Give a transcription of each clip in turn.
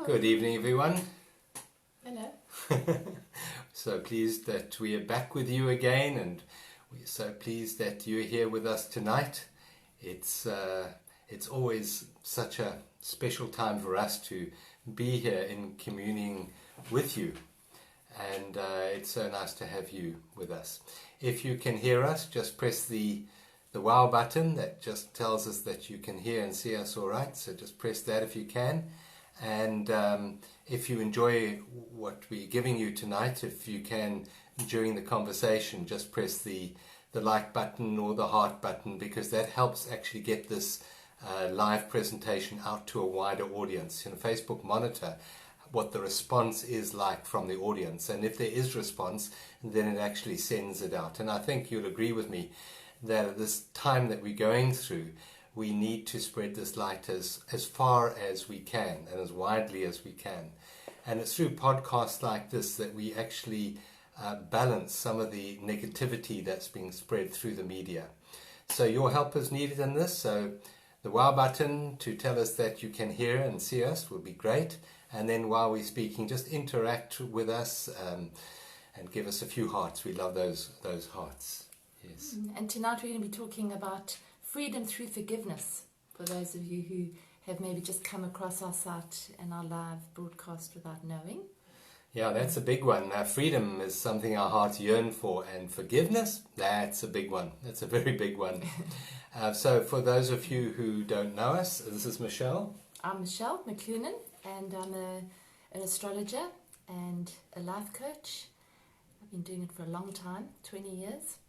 Good evening, everyone. Hello. So pleased that we are back with you again, and we're so pleased that you're here with us tonight. It's always such a special time for us to be here in communing with you, and it's so nice to have you with us. If you can hear us, just press the wow button. That just tells us that you can hear and see us all right, so just press that if you can. And if you enjoy what we're giving you tonight, if you can, during the conversation, just press the like button or the heart button, because that helps actually get this live presentation out to a wider audience. Facebook monitor what the response is like from the audience, and if there is response, then it actually sends it out. And I think you'll agree with me that at this time that we're going through, we need to spread this light as far as we can and as widely as we can. And it's through podcasts like this that we actually balance some of the negativity that's being spread through the media. So your help is needed in this. So the wow button to tell us that you can hear and see us would be great. And then while we're speaking, just interact with us and give us a few hearts. We love those hearts. Yes. And tonight we're going to be talking about freedom through forgiveness, for those of you who have maybe just come across our site and our live broadcast without knowing. Yeah, that's a big one. Freedom is something our hearts yearn for, and forgiveness, that's a big one. That's a very big one. So for those of you who don't know us, this is Michelle. I'm Michelle McCloonan, and I'm an astrologer and a life coach. I've been doing it for a long time, 20 years.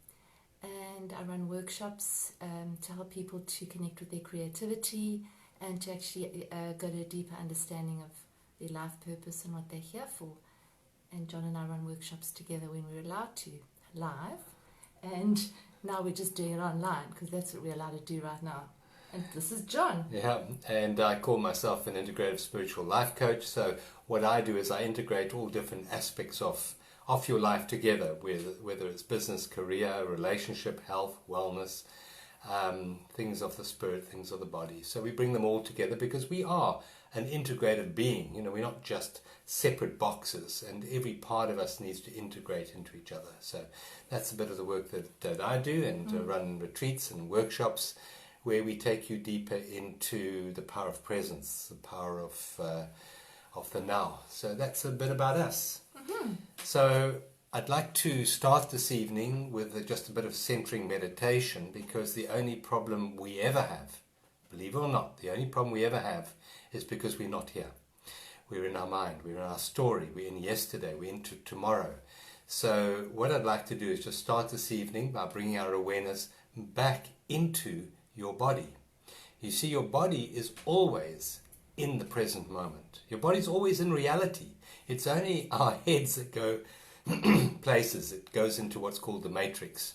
And I run workshops to help people to connect with their creativity and to actually go to a deeper understanding of their life purpose and what they're here for. And John and I run workshops together when we're allowed to, live. And now we're just doing it online because that's what we're allowed to do right now. And this is John. Yeah, and I call myself an integrative spiritual life coach. So what I do is I integrate all different aspects of your life together, whether it's business, career, relationship, health, wellness, things of the spirit, things of the body. So we bring them all together because we are an integrated being. We're not just separate boxes, and every part of us needs to integrate into each other. So that's a bit of the work that I do, and run retreats and workshops where we take you deeper into the power of presence, the power of the now. So that's a bit about us. So I'd like to start this evening with just a bit of centering meditation, because the only problem we ever have, believe it or not, the only problem we ever have is because we're not here. We're in our mind, we're in our story, we're in yesterday, we're into tomorrow. So what I'd like to do is just start this evening by bringing our awareness back into your body. You see, your body is always in the present moment. Your body's always in reality. It's only our heads that go places. It goes into what's called the matrix.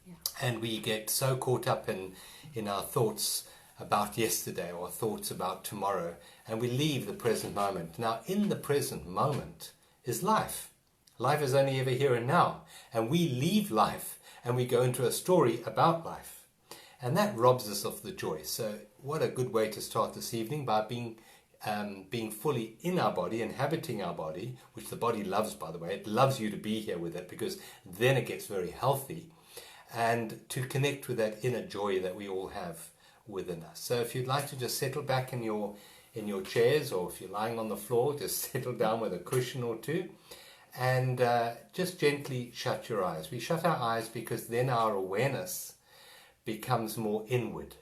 Yeah. And we get so caught up in our thoughts about yesterday or thoughts about tomorrow, and we leave the present moment. Now, in the present moment is life. Life is only ever here and now. And we leave life and we go into a story about life. And that robs us of the joy. So what a good way to start this evening, by being fully in our body, inhabiting our body, which the body loves, by the way. It loves you to be here with it, because then it gets very healthy, and to connect with that inner joy that we all have within us. So if you'd like to just settle back in your chairs, or if you're lying on the floor, just settle down with a cushion or two, and just gently shut your eyes. We shut our eyes because then our awareness becomes more inward.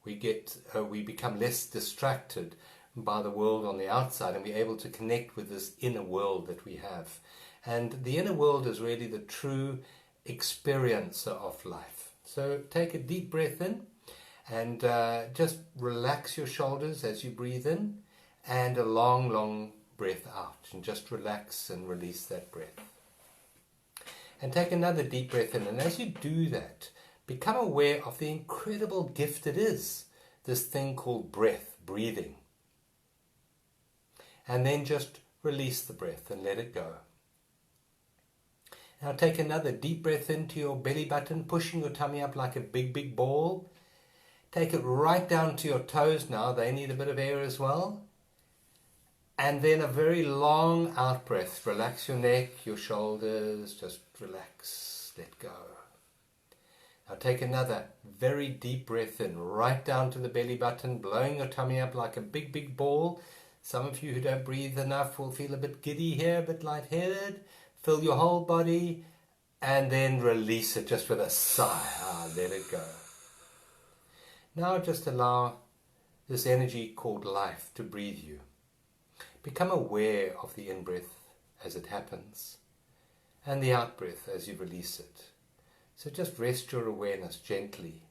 We become less distracted by the world on the outside, and we're able to connect with this inner world that we have. And the inner world is really the true experiencer of life. So take a deep breath in, and just relax your shoulders as you breathe in, and a long, long breath out, and just relax and release that breath. And take another deep breath in, and as you do that, become aware of the incredible gift it is, this thing called breath, breathing. And then just release the breath and let it go. Now take another deep breath into your belly button, pushing your tummy up like a big, big ball. Take it right down to your toes now. They need a bit of air as well. And then a very long out breath. Relax your neck, your shoulders, just relax, let go. Now take another very deep breath in, right down to the belly button, blowing your tummy up like a big, big ball. Some of you who don't breathe enough will feel a bit giddy here, a bit lightheaded. Fill your whole body and then release it just with a sigh. Let it go. Now just allow this energy called life to breathe you. Become aware of the in-breath as it happens and the out-breath as you release it. So just rest your awareness gently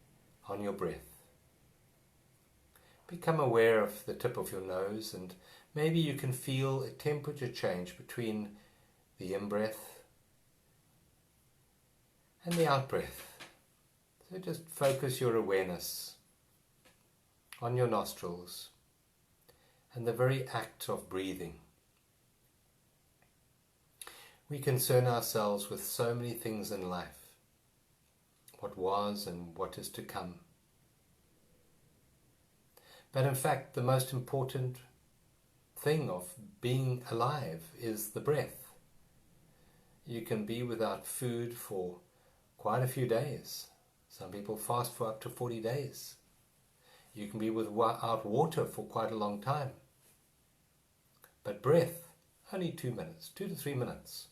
on your breath. Become aware of the tip of your nose, and maybe you can feel a temperature change between the in-breath and the out-breath. So just focus your awareness on your nostrils and the very act of breathing. We concern ourselves with so many things in life, what was and what is to come. But in fact, the most important thing of being alive is the breath. You can be without food for quite a few days. Some people fast for up to 40 days. You can be without water for quite a long time. But breath, only 2 minutes, 2 to 3 minutes.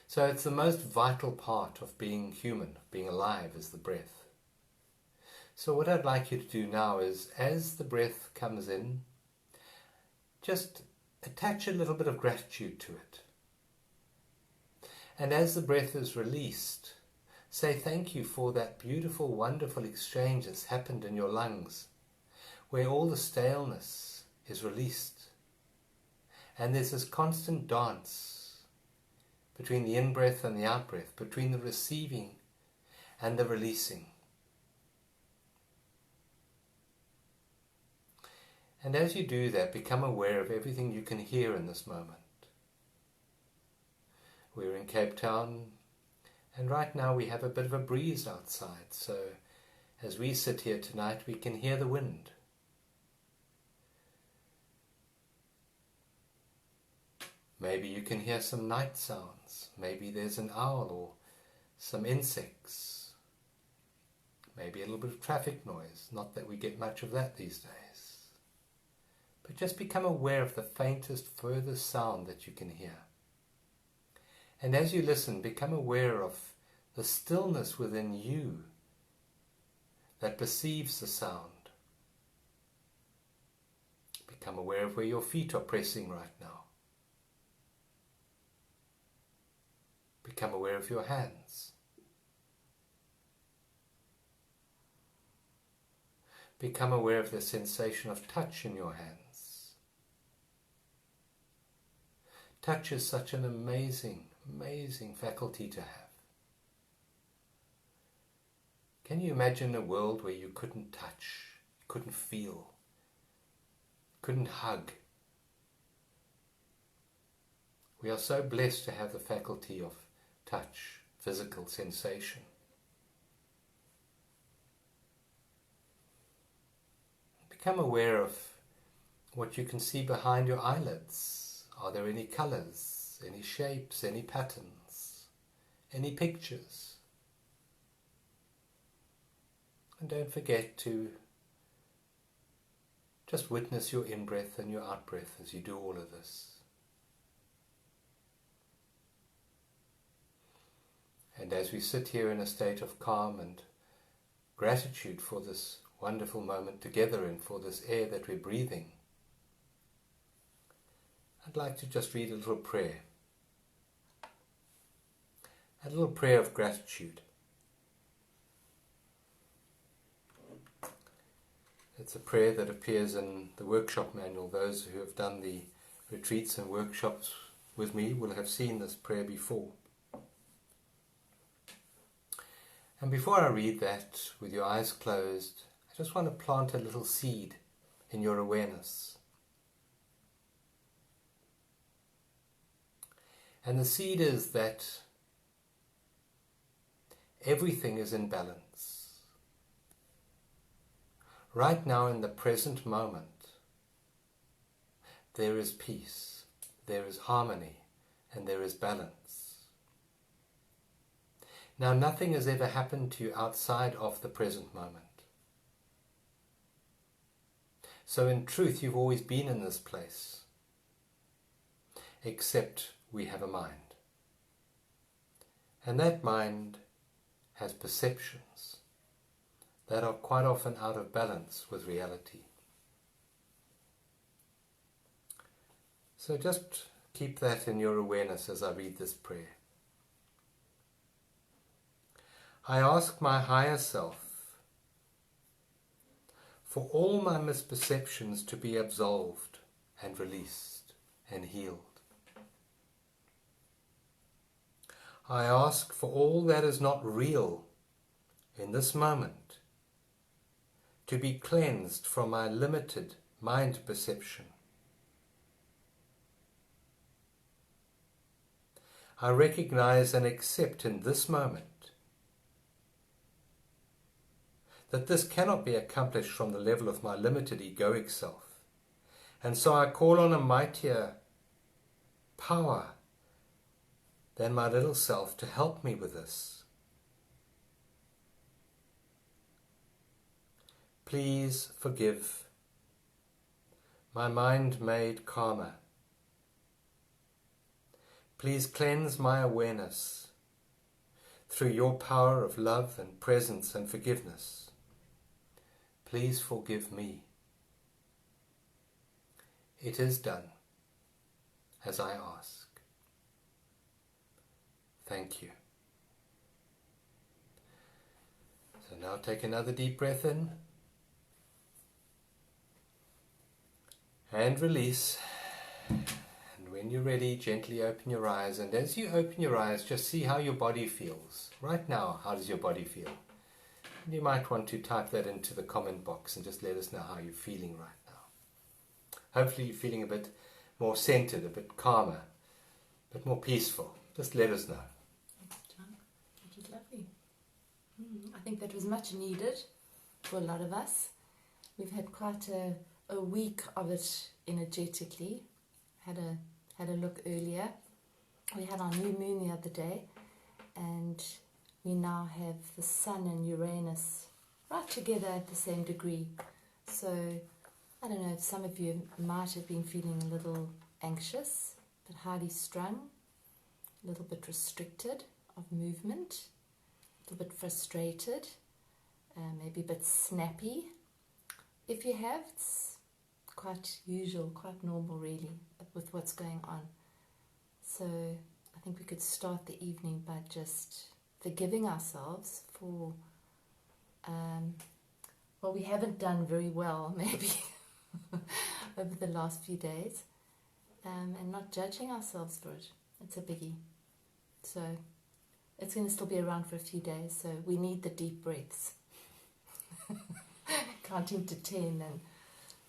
So it's the most vital part of being human, being alive, is the breath. So what I'd like you to do now is, as the breath comes in, just attach a little bit of gratitude to it. And as the breath is released, say thank you for that beautiful, wonderful exchange that's happened in your lungs, where all the staleness is released. And there's this constant dance between the in-breath and the out-breath, between the receiving and the releasing. And as you do that, become aware of everything you can hear in this moment. We're in Cape Town, and right now we have a bit of a breeze outside, so as we sit here tonight, we can hear the wind. Maybe you can hear some night sounds. Maybe there's an owl or some insects. Maybe a little bit of traffic noise. Not that we get much of that these days. But just become aware of the faintest, furthest sound that you can hear. And as you listen, become aware of the stillness within you that perceives the sound. Become aware of where your feet are pressing right now. Become aware of your hands. Become aware of the sensation of touch in your hands. Touch is such an amazing, amazing faculty to have. Can you imagine a world where you couldn't touch, couldn't feel, couldn't hug? We are so blessed to have the faculty of touch, physical sensation. Become aware of what you can see behind your eyelids. Are there any colors, any shapes, any patterns, any pictures? And don't forget to just witness your in-breath and your out-breath as you do all of this. And as we sit here in a state of calm and gratitude for this wonderful moment together and for this air that we're breathing, I'd like to just read a little prayer. A little prayer of gratitude. It's a prayer that appears in the workshop manual. Those who have done the retreats and workshops with me will have seen this prayer before. And before I read that, with your eyes closed, I just want to plant a little seed in your awareness. And the seed is that everything is in balance. Right now, in the present moment, there is peace, there is harmony, and there is balance. Now, nothing has ever happened to you outside of the present moment. So in truth, you've always been in this place, except we have a mind. And that mind has perceptions that are quite often out of balance with reality. So just keep that in your awareness as I read this prayer. I ask my higher self for all my misperceptions to be absolved and released and healed. I ask for all that is not real in this moment to be cleansed from my limited mind perception. I recognize and accept in this moment that this cannot be accomplished from the level of my limited egoic self. And so I call on a mightier power than my little self to help me with this. Please forgive my mind made karma. Please cleanse my awareness through your power of love and presence and forgiveness. Please forgive me. It is done as I ask. Thank you. So now take another deep breath in and release. And when you're ready, gently open your eyes. And as you open your eyes, just see how your body feels. Right now, how does your body feel? And you might want to type that into the comment box and just let us know how you're feeling right now. Hopefully you're feeling a bit more centered, a bit calmer, a bit more peaceful. Just let us know. Thanks, John. That was lovely. I think that was much needed for a lot of us. We've had quite a week of it energetically. Had a look earlier. We had our new moon the other day, and we now have the Sun and Uranus right together at the same degree. So I don't know if some of you might have been feeling a little anxious, but highly strung, a little bit restricted of movement, a little bit frustrated, maybe a bit snappy. If you have, it's quite usual, quite normal really, with what's going on. So I think we could start the evening by just forgiving ourselves for what we haven't done very well, maybe, over the last few days, and not judging ourselves for it. It's a biggie. So it's going to still be around for a few days, so we need the deep breaths. Counting to 10 and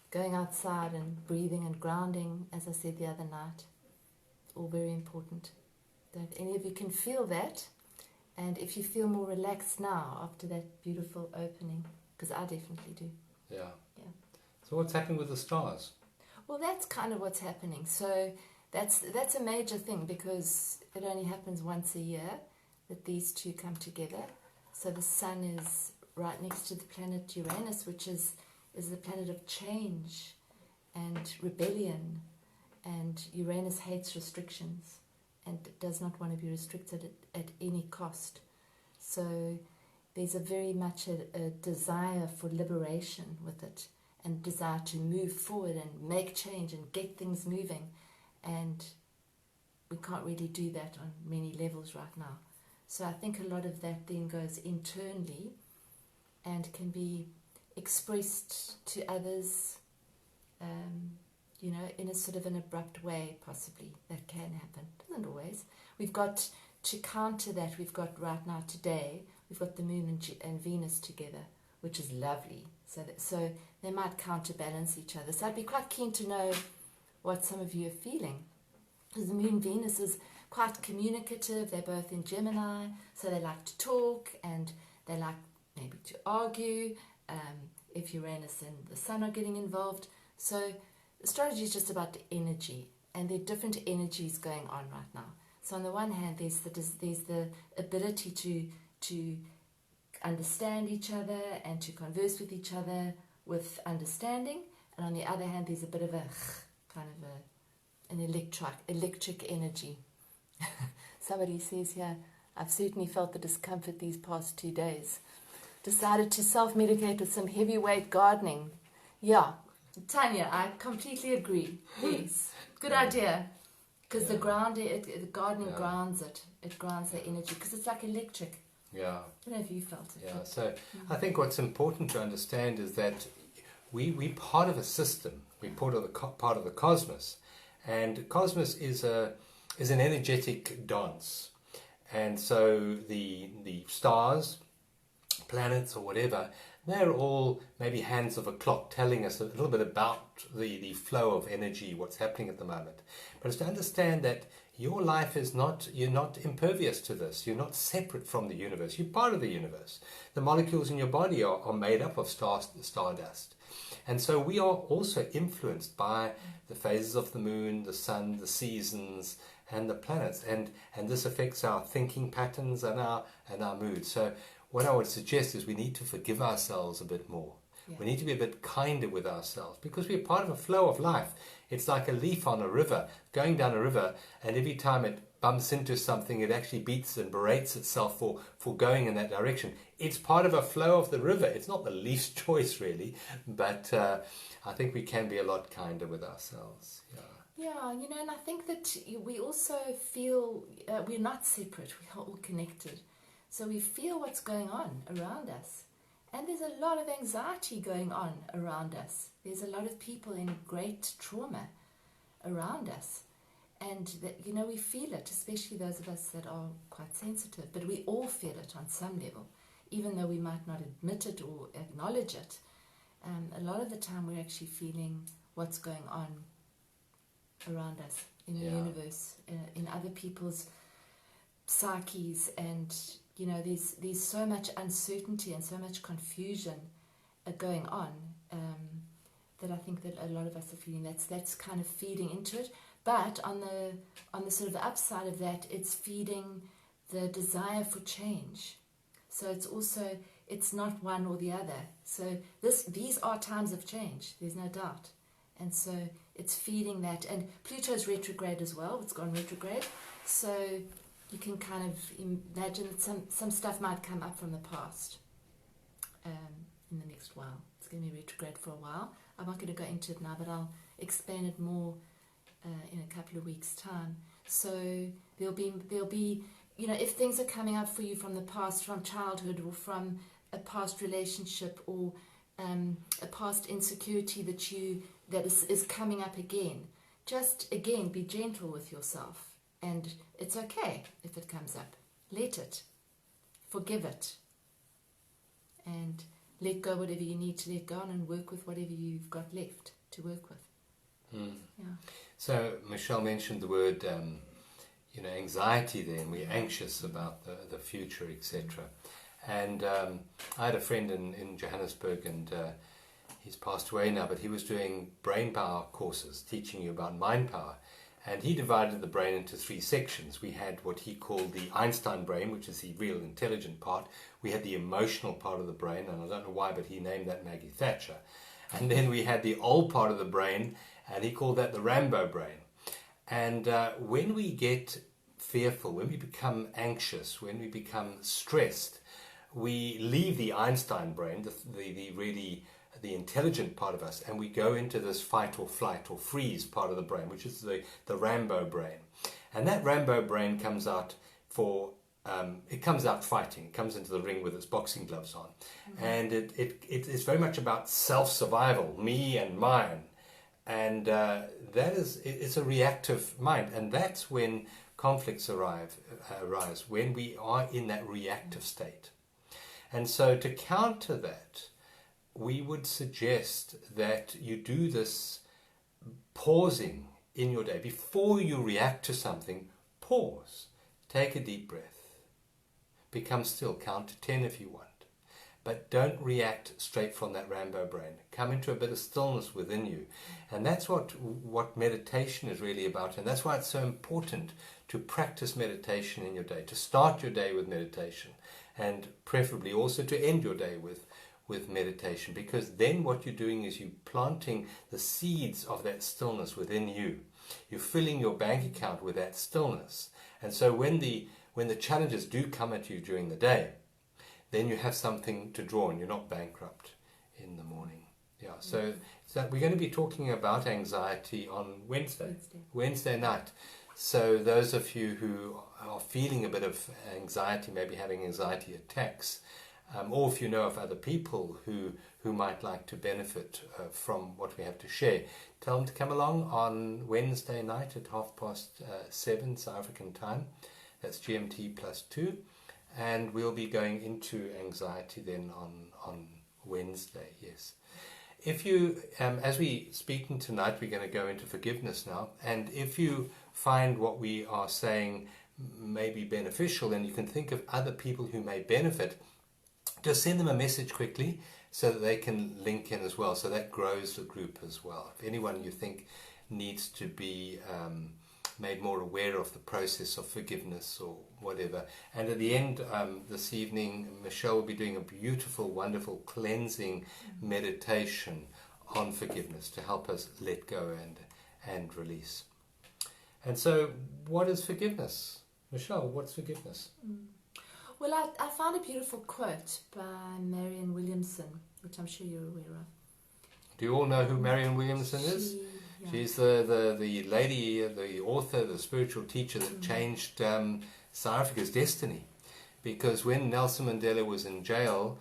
going outside and breathing and grounding, as I said the other night, all very important. Don't any of you can feel that, and if you feel more relaxed now after that beautiful opening, because I definitely do. Yeah. So what's happening with the stars? Well, that's kind of what's happening. So that's a major thing, because it only happens once a year that these two come together. So the Sun is right next to the planet Uranus, which is the planet of change and rebellion, and Uranus hates restrictions and does not want to be restricted at any cost. So there's a very much a desire for liberation with it, and desire to move forward and make change and get things moving, and we can't really do that on many levels right now. So I think a lot of that then goes internally and can be expressed to others, in a sort of an abrupt way, possibly. That can happen. Doesn't always. We've got to counter that. We've got right now today, we've got the Moon and Venus together, which is lovely. So they might counterbalance each other. So I'd be quite keen to know what some of you are feeling, because the Moon Venus is quite communicative. They're both in Gemini, so they like to talk and they like maybe to argue, if Uranus and the Sun are getting involved. So astrology is just about energy, and there are different energies going on right now. So on the one hand, there's the ability to understand each other and to converse with each other with understanding, and on the other hand, there's a bit of a kind of an electric energy. Somebody says here, I've certainly felt the discomfort these past 2 days. Decided to self-medicate with some heavyweight gardening. Yeah, Tanya, I completely agree. Yes, good idea. Because the gardening grounds it. It grounds the energy because it's like electric. Yeah. I don't know if you felt it. Yeah. So I think what's important to understand is that we're part of a system. We're part of the cosmos, and cosmos is an energetic dance, and so the stars, planets, or whatever, they're all maybe hands of a clock telling us a little bit about the flow of energy, what's happening at the moment. But it's to understand that your life is not, you're not impervious to this. You're not separate from the universe. You're part of the universe. The molecules in your body are made up of stardust. And so we are also influenced by the phases of the moon, the sun, the seasons, and the planets. And this affects our thinking patterns and our moods. So what I would suggest is we need to forgive ourselves a bit more. Yeah. We need to be a bit kinder with ourselves because we're part of a flow of life. It's like a leaf on a river, going down a river, and every time it bumps into something, it actually beats and berates itself for going in that direction. It's part of a flow of the river. It's not the leaf's choice, really, but I think we can be a lot kinder with ourselves. Yeah, and I think that we also feel we're not separate. We are all connected. So we feel what's going on around us. And there's a lot of anxiety going on around us. There's a lot of people in great trauma around us. And, we feel it, especially those of us that are quite sensitive. But we all feel it on some level, even though we might not admit it or acknowledge it. A lot of the time we're actually feeling what's going on around us in the universe, in other people's psyches, and there's so much uncertainty and so much confusion going on that I think that a lot of us are feeling. That's kind of feeding into it. But on the sort of the upside of that, it's feeding the desire for change. So it's not one or the other. So these are times of change. There's no doubt. And so it's feeding that. And Pluto's retrograde as well. It's gone retrograde. So you can kind of imagine that some stuff might come up from the past in the next while. It's going to be retrograde for a while. I'm not going to go into it now, but I'll explain it more in a couple of weeks' time. So there'll be if things are coming up for you from the past, from childhood, or from a past relationship, or a past insecurity that is coming up again, just again be gentle with yourself. And it's okay if it comes up. Let it. Forgive it. And let go whatever you need to let go on, and work with whatever you've got left to work with. Yeah. So Michelle mentioned the word, anxiety there, and we're anxious about the future, etc. And I had a friend in Johannesburg, and he's passed away now, but he was doing brain power courses, teaching you about mind power. And he divided the brain into 3 sections. We had what he called the Einstein brain, which is the real intelligent part. We had the emotional part of the brain, and I don't know why, but he named that Maggie Thatcher. And then we had the old part of the brain, and he called that the Rambo brain. And when we get fearful, when we become anxious, when we become stressed, we leave the Einstein brain, the intelligent part of us, and we go into this fight or flight or freeze part of the brain, which is the Rambo brain. And that Rambo brain comes out fighting. It comes into the ring with its boxing gloves on. Mm-hmm. And it's very much about self-survival, me and mine. And it's a reactive mind. And that's when conflicts arise, when we are in that reactive state. And so to counter that, we would suggest that you do this pausing in your day. Before you react to something, pause. Take a deep breath. Become still. Count to 10 if you want. but don't react straight from that Rambo brain. Come into a bit of stillness within you. And that's what meditation is really about. And that's why it's so important to practice meditation in your day, to start your day with meditation, and preferably also to end your day with meditation, because then what you're doing is you're planting the seeds of that stillness within you. You're filling your bank account with that stillness. And so when the challenges do come at you during the day, then you have something to draw on. You're not bankrupt in the morning. Yeah. So we're going to be talking about anxiety on Wednesday night. So those of you who are feeling a bit of anxiety, maybe having anxiety attacks, or if you know of other people who might like to benefit from what we have to share, tell them to come along on Wednesday night at 7:30 South African time. That's GMT +2. And we'll be going into anxiety then on Wednesday, yes. If you, as we speaking tonight, we're going to go into forgiveness now. And if you find what we are saying may be beneficial, then you can think of other people who may benefit. Just send them a message quickly so that they can link in as well. So that grows the group as well. If anyone you think needs to be made more aware of the process of forgiveness or whatever. And at the end this evening, Michelle will be doing a beautiful, wonderful cleansing meditation on forgiveness to help us let go and release. And so, what is forgiveness? Michelle, what's forgiveness? Well, I found a beautiful quote by Marianne Williamson, which I'm sure you're aware of. Do you all know who Marianne Williamson is? Yeah. She's the lady, the author, the spiritual teacher that changed South Africa's destiny. Because when Nelson Mandela was in jail,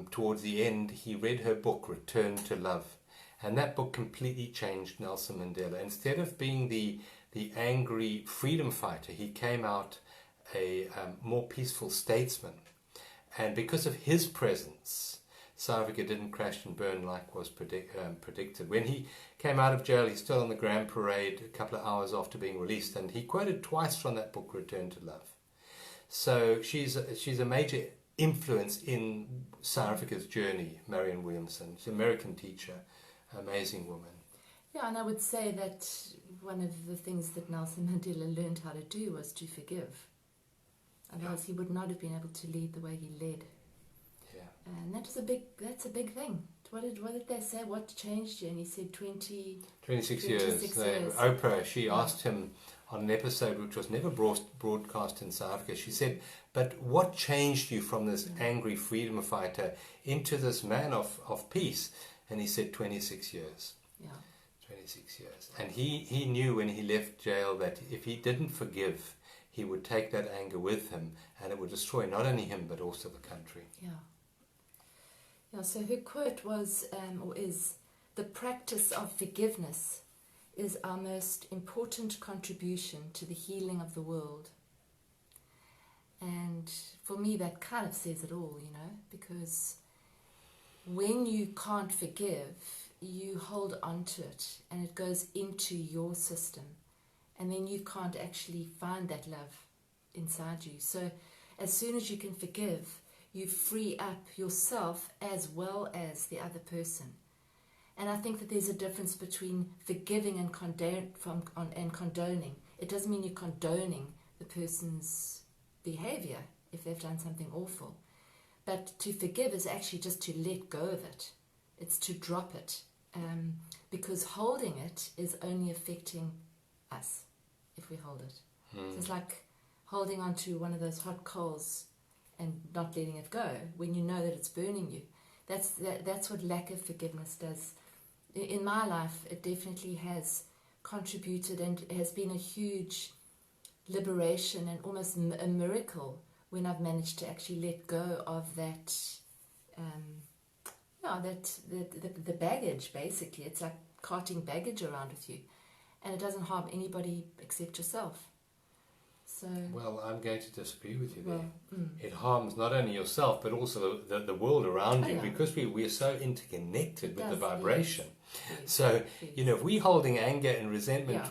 towards the end, he read her book, Return to Love. And that book completely changed Nelson Mandela. Instead of being the angry freedom fighter, he came out a more peaceful statesman. And because of his presence, South Africa didn't crash and burn like was predicted. When he came out of jail, he stood on the Grand Parade a couple of hours after being released, and he quoted twice from that book, Return to Love. So she's a major influence in South Africa's journey, Marianne Williamson. She's an American teacher, amazing woman. Yeah, and I would say that one of the things that Nelson Mandela learned how to do was to forgive. Otherwise, he would not have been able to lead the way he led. And that's a big thing. What did they say? What changed you? And he said 26 years. Oprah, she asked him on an episode which was never broadcast in South Africa. She said, but what changed you from this angry freedom fighter into this man of peace? And he said 26 years. Yeah. 26 years. And he knew when he left jail that if he didn't forgive, he would take that anger with him, and it would destroy not only him but also the country. Yeah. Yeah, so her quote was, or is, the practice of forgiveness is our most important contribution to the healing of the world. And for me, that kind of says it all, because when you can't forgive, you hold on to it and it goes into your system. And then you can't actually find that love inside you. So as soon as you can forgive, you free up yourself as well as the other person. And I think that there's a difference between forgiving and condoning. It doesn't mean you're condoning the person's behavior if they've done something awful. But to forgive is actually just to let go of it. It's to drop it. Because holding it is only affecting us if we hold it. So it's like holding on to one of those hot coals and not letting it go when you know that it's burning you. That's what lack of forgiveness does. In my life, it definitely has contributed and has been a huge liberation and almost a miracle when I've managed to actually let go of that, the baggage, basically. It's like carting baggage around with you, and it doesn't harm anybody except yourself. So, well, I'm going to disagree with you there. It harms not only yourself but also the world around you, because we are so interconnected with the vibration. Yes. So, if we're holding anger and resentment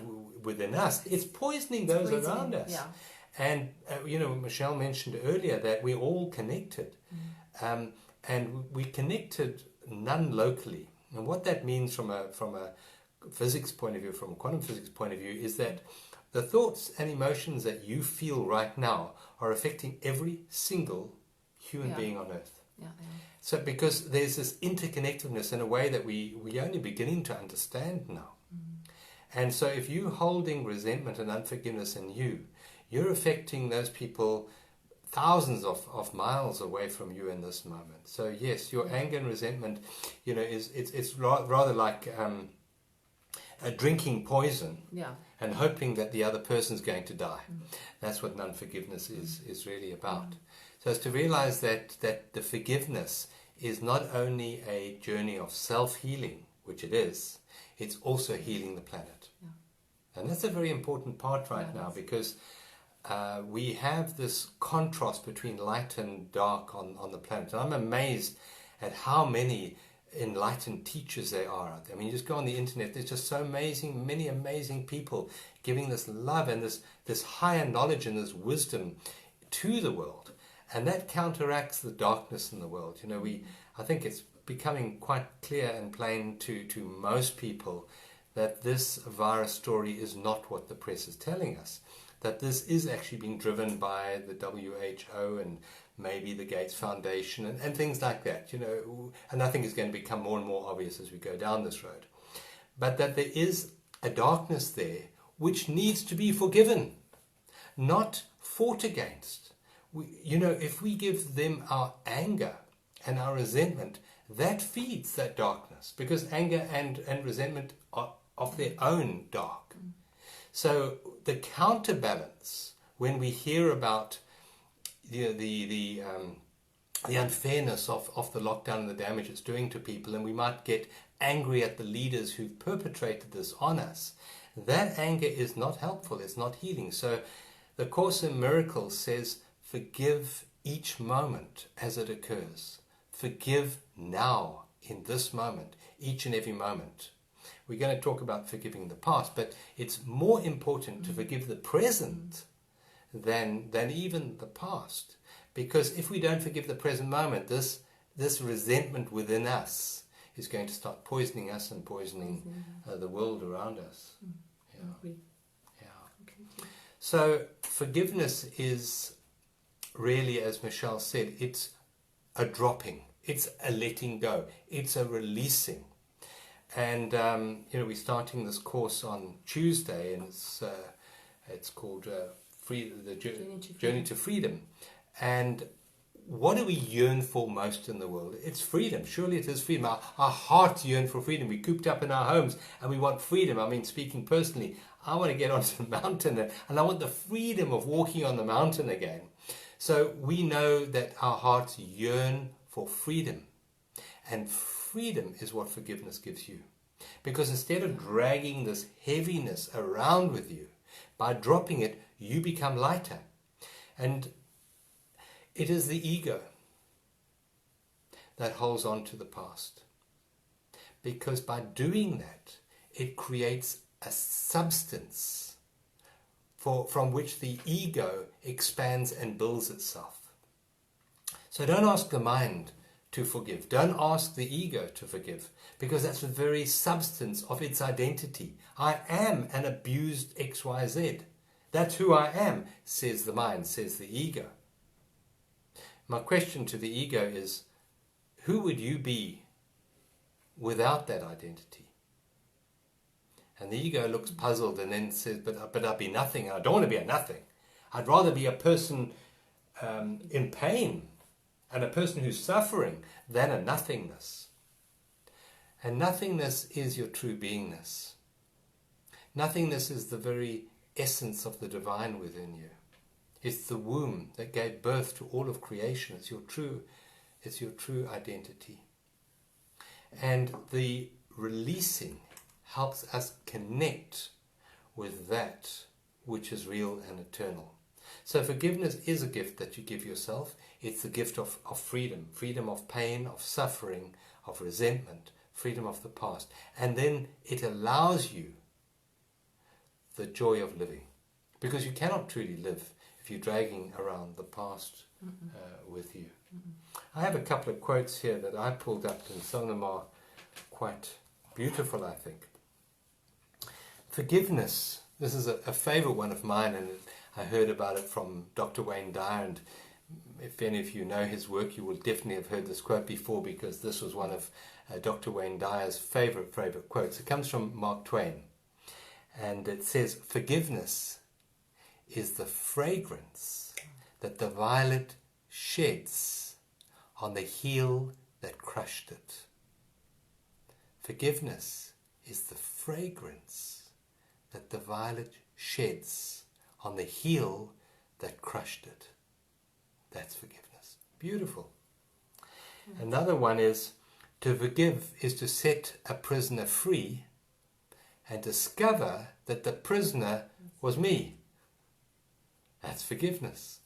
within us, it's poisoning those around us. Yeah. And, Michelle mentioned earlier that we're all connected. and we connected none locally. And what that means from a physics point of view, from a quantum physics point of view, is that the thoughts and emotions that you feel right now are affecting every single human being on earth. Yeah. So because there's this interconnectedness in a way that we're only beginning to understand now. And so if you're holding resentment and unforgiveness in you, you're affecting those people thousands of miles away from you in this moment. So yes, your anger and resentment, it's rather like drinking poison and hoping that the other person's going to die. That's what non-forgiveness is really about. So it's to realize that the forgiveness is not only a journey of self-healing, which it is, it's also healing the planet. And that's a very important part right now, because we have this contrast between light and dark on the planet. And I'm amazed at how many enlightened teachers there are out there. I mean, you just go on the internet, there's just so many amazing people giving this love and this higher knowledge and this wisdom to the world. And that counteracts the darkness in the world. I think it's becoming quite clear and plain to most people that this virus story is not what the press is telling us. That this is actually being driven by the WHO and maybe the Gates Foundation and things like that, and I think it's going to become more and more obvious as we go down this road. But that there is a darkness there which needs to be forgiven, not fought against. If we give them our anger and our resentment, that feeds that darkness, because anger and resentment are of their own dark. So the counterbalance, when we hear about the unfairness of the lockdown and the damage it's doing to people, and we might get angry at the leaders who've perpetrated this on us, that anger is not helpful, it's not healing. So the Course in Miracles says, forgive each moment as it occurs. Forgive now, in this moment, each and every moment. We're going to talk about forgiving the past, but it's more important to forgive the present than even the past. Because if we don't forgive the present moment, this resentment within us is going to start poisoning us and poisoning the world around us. So forgiveness is really, as Michelle said, it's a dropping, it's a letting go, it's a releasing. And we're starting this course on Tuesday, and it's called Journey to Freedom. And what do we yearn for most in the world? It's freedom. Surely it is freedom. Our hearts yearn for freedom. We're cooped up in our homes and we want freedom. I mean, speaking personally, I want to get onto the mountain and I want the freedom of walking on the mountain again. So we know that our hearts yearn for freedom. And freedom is what forgiveness gives you. Because instead of dragging this heaviness around with you, by dropping it, you become lighter. And it is the ego that holds on to the past. Because by doing that, it creates a substance from which the ego expands and builds itself. So don't ask the mind to forgive. Don't ask the ego to forgive, because that's the very substance of its identity. I am an abused XYZ. That's who I am, says the mind, says the ego. My question to the ego is, who would you be without that identity? And the ego looks puzzled and then says, but I'd be nothing, and I don't want to be a nothing. I'd rather be a person in pain and a person who's suffering than a nothingness. And nothingness is your true beingness. Nothingness is the very essence of the divine within you. It's the womb that gave birth to all of creation. It's your true identity. And the releasing helps us connect with that which is real and eternal. So forgiveness is a gift that you give yourself. It's the gift of freedom. Freedom of pain, of suffering, of resentment. Freedom of the past. And then it allows you the joy of living. Because you cannot truly live if you're dragging around the past with you. I have a couple of quotes here that I pulled up, and some of them are quite beautiful, I think. Forgiveness. This is a favorite one of mine, and I heard about it from Dr. Wayne Dyer, and if any of you know his work, you will definitely have heard this quote before, because this was one of Dr. Wayne Dyer's favorite quotes. It comes from Mark Twain, and it says, "Forgiveness is the fragrance that the violet sheds on the heel that crushed it." Forgiveness is the fragrance that the violet sheds on the heel that crushed it. That's forgiveness. Beautiful. Another one is, to forgive is to set a prisoner free and discover that the prisoner was me. That's forgiveness.